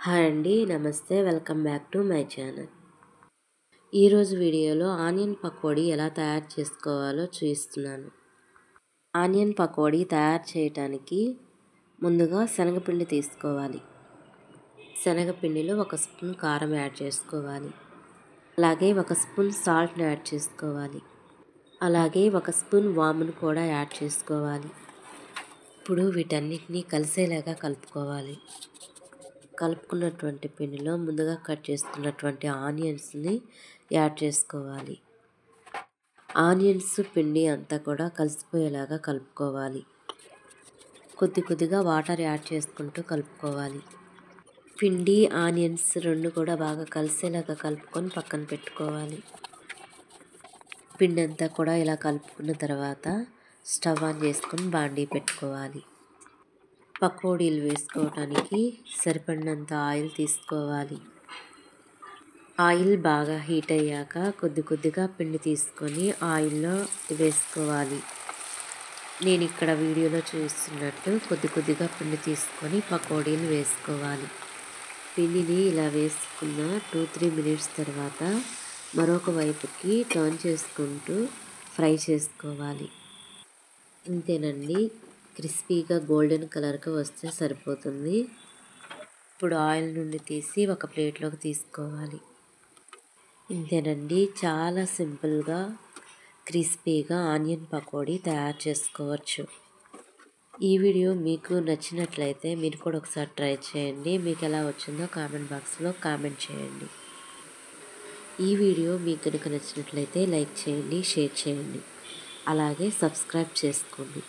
Hi అండి, నమస్తే. Welcome back to my channel. ఈరోజు వీడియోలో ఆనియన్ పకోడీ ఎలా తయారు చేసుకోవాలో చూపిస్తున్నాను. ఆనియన్ పకోడీ తయారు చేయడానికి ముందుగా శనగపిండి తీసుకోవాలి. శనగపిండిలో 1 స్పూన్ కారం యాడ్ చేసుకోవాలి. అలాగే 1 స్పూన్ సాల్ట్ని యాడ్ చేసుకోవాలి. అలాగే 1 స్పూన్ వామును కూడా యాడ్ చేసుకోవాలి. ఇప్పుడు వీటన్నిటిని కలిసేలాగా కలుపుకోవాలి. కలుపుకున్నటువంటి పిండిలో ముందుగా కట్ చేసుకున్నటువంటి ఆనియన్స్ని యాడ్ చేసుకోవాలి. ఆనియన్స్ పిండి అంతా కూడా కలిసిపోయేలాగా కలుపుకోవాలి. కొద్దిగా వాటర్ యాడ్ చేసుకుంటూ కలుపుకోవాలి. పిండి ఆనియన్స్ రెండు కూడా బాగా కలిసేలాగా కలుపుకొని పక్కన పెట్టుకోవాలి. పిండి అంతా కూడా ఇలా కలుపుకున్న తర్వాత స్టవ్ ఆన్ చేసుకొని బాండీ పెట్టుకోవాలి. పకోడీలు వేసుకోవడానికి సరిపడినంత ఆయిల్ తీసుకోవాలి. ఆయిల్ బాగా హీట్ అయ్యాక కొద్దిగా పిండి తీసుకొని ఆయిల్లో వేసుకోవాలి. నేను ఇక్కడ వీడియోలో చూస్తున్నట్టు కొద్దిగా పిండి తీసుకొని పకోడీలు వేసుకోవాలి. పిండిని ఇలా వేసుకున్న 2-3 మినిట్స్ తర్వాత మరొక వైపుకి టర్న్ చేసుకుంటూ ఫ్రై చేసుకోవాలి. ఇంతేనండి, క్రిస్పీగా గోల్డెన్ కలర్గా వస్తే సరిపోతుంది. ఇప్పుడు ఆయిల్ నుండి తీసి ఒక ప్లేట్లోకి తీసుకోవాలి. ఇంతేనండి, చాలా సింపుల్గా క్రిస్పీగా ఆనియన్ పకోడీ తయారు చేసుకోవచ్చు. ఈ వీడియో మీకు నచ్చినట్లయితే మీరు కూడా ఒకసారి ట్రై చేయండి. మీకు ఎలా వచ్చిందో కామెంట్ బాక్స్లో కామెంట్ చేయండి. ఈ వీడియో మీకు కనుక నచ్చినట్లయితే లైక్ చేయండి, షేర్ చేయండి, అలాగే సబ్స్క్రైబ్ చేసుకోండి.